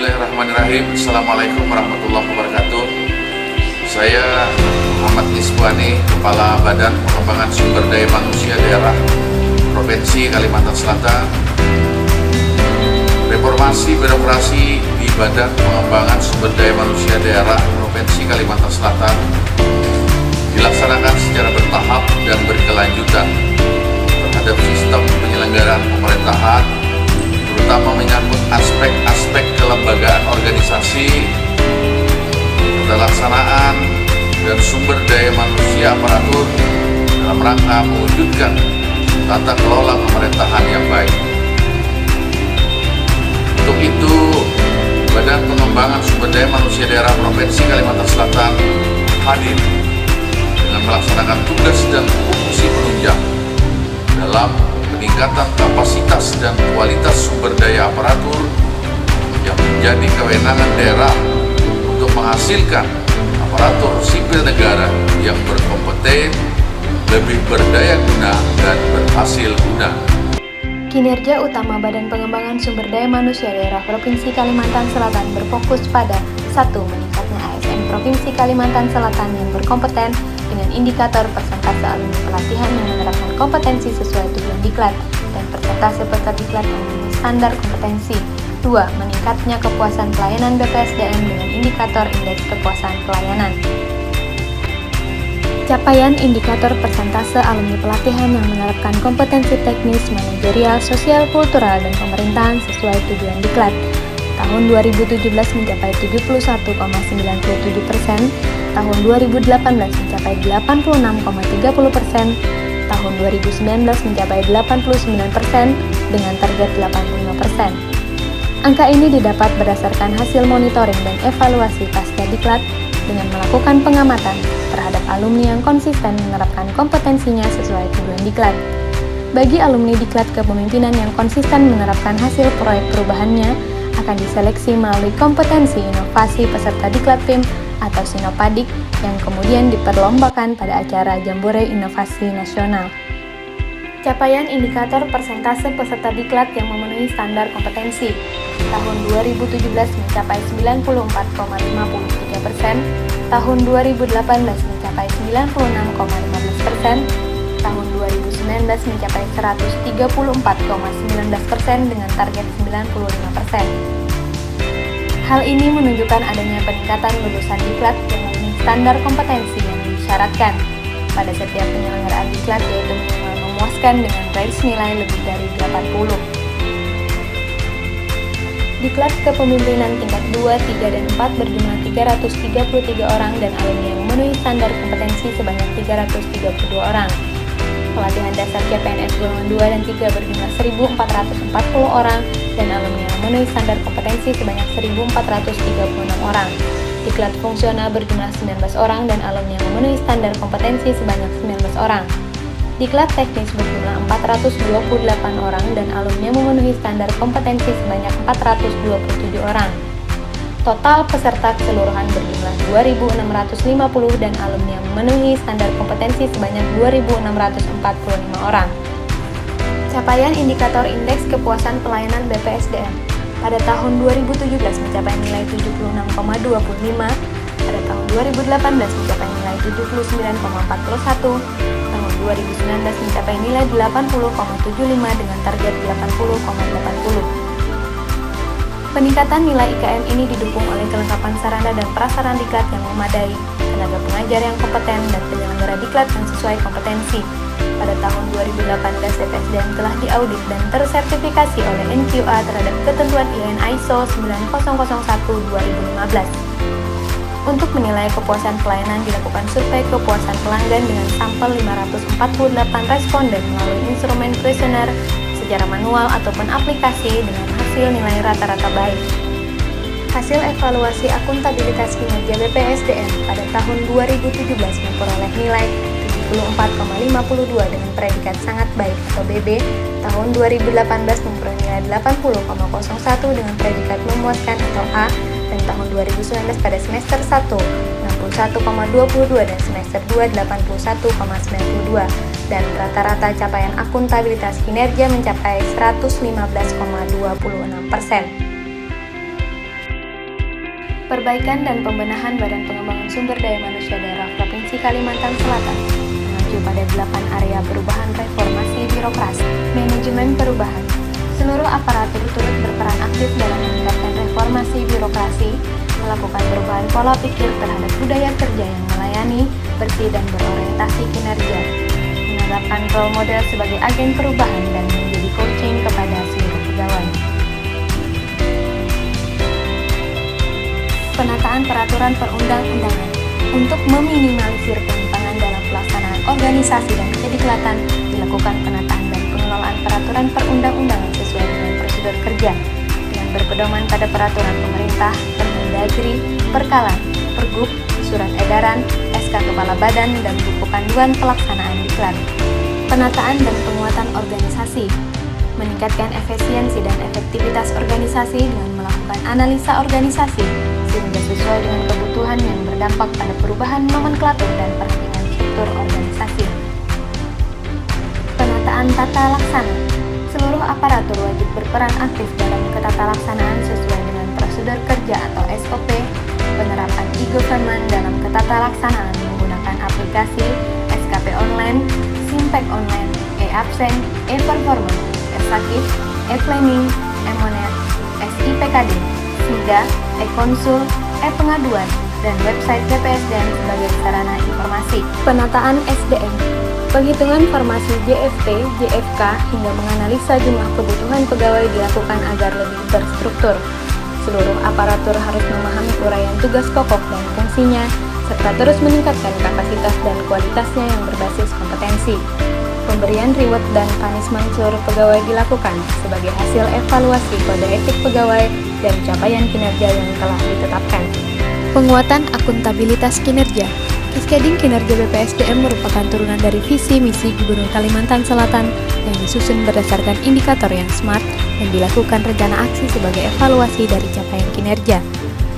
Bismillahirrahmanirrahim. Assalamualaikum warahmatullahi wabarakatuh. Saya Muhammad Iswani, Kepala Badan Pengembangan Sumber Daya Manusia Daerah Provinsi Kalimantan Selatan. Reformasi birokrasi di Badan Pengembangan Sumber Daya Manusia Daerah Provinsi Kalimantan Selatan dilaksanakan secara bertahap dan berkelanjutan terhadap sistem penyelenggaraan pemerintahan, terutama menyangkut aspek-aspek kelembagaan organisasi, pelaksanaan dan sumber daya manusia aparatur dalam rangka mewujudkan tata kelola pemerintahan yang baik. Untuk itu, Badan Pengembangan Sumber Daya Manusia Daerah Provinsi Kalimantan Selatan hadir dengan melaksanakan tugas dan fungsi penunjang dalam peningkatan kapasitas dan kualitas sumber daya aparatur yang menjadi kewenangan daerah untuk menghasilkan aparatur sipil negara yang berkompeten, lebih berdaya guna, dan berhasil guna. Kinerja utama Badan Pengembangan Sumber Daya Manusia Daerah Provinsi Kalimantan Selatan berfokus pada 1. Meningkatnya ASN Provinsi Kalimantan Selatan yang berkompeten dengan indikator persentase alumni pelatihan yang menerapkan kompetensi sesuai tujuan diklat dan persentase peserta diklat yang memenuhi standar kompetensi. 2. Meningkatnya kepuasan pelayanan BPSDM dengan indikator indeks kepuasan pelayanan. Capaian indikator persentase alumni pelatihan yang menerapkan kompetensi teknis, manajerial, sosial, kultural, dan pemerintahan sesuai tujuan diklat. Tahun 2017 mencapai 71,97%, tahun 2018 mencapai 86,30%, tahun 2019 mencapai 89% dengan target 85%. Angka ini didapat berdasarkan hasil monitoring dan evaluasi pasca diklat dengan melakukan pengamatan terhadap alumni yang konsisten menerapkan kompetensinya sesuai tujuan diklat. Bagi alumni diklat kepemimpinan yang konsisten menerapkan hasil proyek perubahannya, akan diseleksi melalui kompetensi inovasi peserta diklat PIM atau Sinopadik yang kemudian diperlombakan pada acara Jambore Inovasi Nasional. Capaian indikator persentase peserta diklat yang memenuhi standar kompetensi. Tahun 2017 mencapai 94,53%, tahun 2018 mencapai 96,15%, tahun 2019 mencapai 134,19% dengan target 95%. Hal ini menunjukkan adanya peningkatan lulusan diklat yang memenuhi standar kompetensi yang disyaratkan pada setiap penyelenggaraan diklat, yaitu minimal memuaskan dengan garis nilai lebih dari 80. Diklat kepemimpinan tingkat 2, 3, dan 4 berjumlah 333 orang dan alumni yang memenuhi standar kompetensi sebanyak 332 orang. Pelatihan dasar CPNS golongan 2 dan 3 berjumlah 1.440 orang dan alumni yang memenuhi standar kompetensi sebanyak 1.436 orang. Diklat fungsional berjumlah 19 orang dan alumni yang memenuhi standar kompetensi sebanyak 19 orang. Diklat teknis berjumlah 428 orang dan alumni yang memenuhi standar kompetensi sebanyak 427 orang. Total peserta keseluruhan berjumlah 2.650 dan alumni yang memenuhi standar kompetensi sebanyak 2.645 orang. Capaian indikator indeks kepuasan pelayanan BPSDM pada tahun 2017 mencapai nilai 76,25, pada tahun 2018 mencapai nilai 79,41, tahun 2019 mencapai nilai 80,75 dengan target 80,80. Peningkatan nilai IKM ini didukung oleh kelengkapan sarana dan prasarana diklat yang memadai, tenaga pengajar yang kompeten, dan penyelenggara diklat yang sesuai kompetensi. Pada tahun 2018, BPSDM telah diaudit dan tersertifikasi oleh NQA terhadap ketentuan IAIN ISO 9001-2015. Untuk menilai kepuasan pelayanan dilakukan survei kepuasan pelanggan dengan sampel 548 responden melalui instrumen kuesioner secara manual ataupun aplikasi dengan hasil nilai rata-rata baik. Hasil evaluasi akuntabilitas kinerja BPSDM pada tahun 2017 memperoleh nilai 74,52 dengan predikat sangat baik atau BB, tahun 2018 memperoleh nilai 80,01 dengan predikat memuaskan atau A, dan tahun 2019 pada semester 1 61,22 dan semester 2 81,92, dan rata-rata capaian akuntabilitas kinerja mencapai 115,26%. Perbaikan dan pembenahan Badan Pengembangan Sumber Daya Manusia Daerah Provinsi Kalimantan Selatan mengacu pada 8 area perubahan reformasi birokrasi, manajemen perubahan. Seluruh aparatur turut berperan aktif dalam meningkatkan reformasi birokrasi, melakukan perubahan pola pikir terhadap budaya kerja yang melayani, bersih dan berorientasi kinerja, menetapkan role model sebagai agen perubahan dan menjadi coaching kepada seluruh pegawai. Penataan peraturan perundang-undangan untuk meminimalisir penyimpangan dalam pelaksanaan organisasi dan kediklatan, dilakukan penataan dan pengelolaan peraturan perundang-undangan sesuai dengan prosedur kerja dengan berpedoman pada peraturan pemerintah, Permendagri, Perkala, Pergub, Surat Edaran, SK Kepala Badan, dan buku panduan pelaksanaan diklat. Penataan dan penguatan organisasi meningkatkan efisiensi dan efektivitas organisasi dengan melakukan analisa organisasi sehingga sesuai dengan kebutuhan yang berdampak pada perubahan nomenklatur dan perhatian struktur organisasi. Penataan tata laksana. Seluruh aparatur wajib berperan aktif dalam ketata laksanaan sesuai dengan prosedur kerja atau SOP, penerapan e-government dalam ketata laksanaan menggunakan aplikasi SKP Online, Simpek Online, e-Absen, e-Performance, e-Sakit, e-Planning, e-Monet, SIPKD, SIDA, e-Konsul, e-Pengaduan, dan website BPSDM sebagai sarana informasi. Penataan SDM, penghitungan formasi JFT, JFK, hingga menganalisa jumlah kebutuhan pegawai dilakukan agar lebih terstruktur. Seluruh aparatur harus memahami uraian tugas pokok dan fungsinya, serta terus meningkatkan kapasitas dan kualitasnya yang berbasis kompetensi. Pemberian reward dan punishment seluruh pegawai dilakukan sebagai hasil evaluasi kode etik pegawai dan capaian kinerja yang telah ditetapkan. Penguatan akuntabilitas kinerja. Cascading kinerja BPSDM merupakan turunan dari visi misi Gubernur Kalimantan Selatan yang disusun berdasarkan indikator yang SMART dan dilakukan rencana aksi sebagai evaluasi dari capaian kinerja.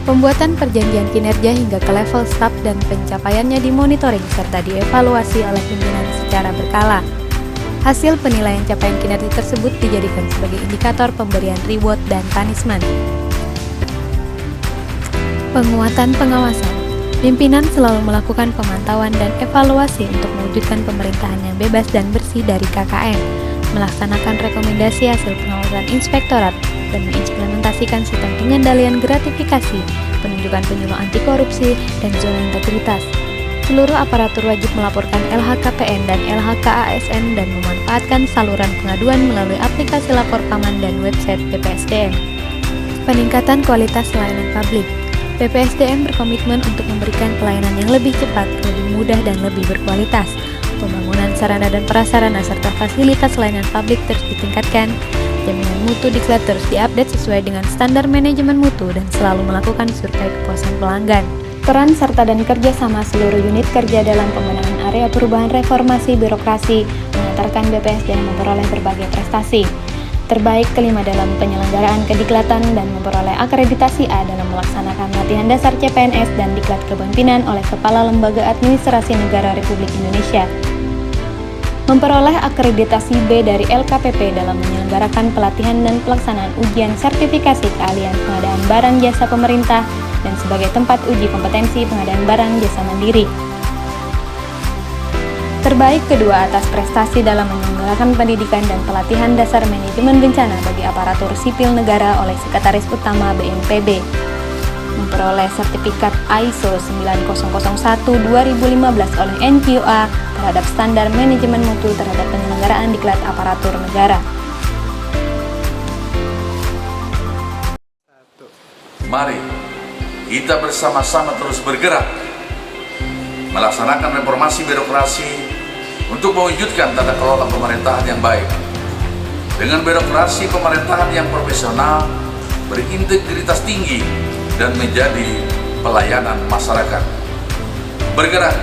Pembuatan perjanjian kinerja hingga ke level staf dan pencapaiannya dimonitoring serta dievaluasi oleh pimpinan secara berkala. Hasil penilaian capaian kinerja tersebut dijadikan sebagai indikator pemberian reward dan punishment. Penguatan pengawasan. Pimpinan selalu melakukan pemantauan dan evaluasi untuk mewujudkan pemerintahan yang bebas dan bersih dari KKN, melaksanakan rekomendasi hasil pengawasan inspektorat, dan mengimplementasikan sistem pengendalian gratifikasi, penunjukan penyuluh anti korupsi, dan zona integritas. Seluruh aparatur wajib melaporkan LHKPN dan LHKASN dan memanfaatkan saluran pengaduan melalui aplikasi lapor paman dan website BPSDM. Peningkatan kualitas layanan publik. BPSDM berkomitmen untuk memberikan pelayanan yang lebih cepat, lebih mudah, dan lebih berkualitas. Pembangunan sarana dan prasarana serta fasilitas layanan publik terus ditingkatkan. Jaminan mutu diklat terus diupdate sesuai dengan standar manajemen mutu dan selalu melakukan survei kepuasan pelanggan. Peran serta dan kerjasama seluruh unit kerja dalam pemenahan area perubahan reformasi birokrasi mengantarkan BPSDM memperoleh berbagai prestasi. Terbaik kelima dalam penyelenggaraan kediklatan dan memperoleh akreditasi A dalam melaksanakan latihan dasar CPNS dan diklat kepemimpinan oleh Kepala Lembaga Administrasi Negara Republik Indonesia. Memperoleh akreditasi B dari LKPP dalam menyelenggarakan pelatihan dan pelaksanaan ujian sertifikasi keahlian pengadaan barang jasa pemerintah dan sebagai tempat uji kompetensi pengadaan barang jasa mandiri. Terbaik kedua atas prestasi dalam menyelenggarakan pendidikan dan pelatihan dasar manajemen bencana bagi aparatur sipil negara oleh Sekretaris Utama BNPB. Memperoleh sertifikat ISO 9001-2015 oleh NQA terhadap standar manajemen mutu terhadap penyelenggaraan diklat aparatur negara. Mari kita bersama-sama terus bergerak melaksanakan reformasi birokrasi untuk mewujudkan tata kelola pemerintahan yang baik dengan birokrasi pemerintahan yang profesional, berintegritas tinggi, dan menjadi pelayanan masyarakat. Bergerak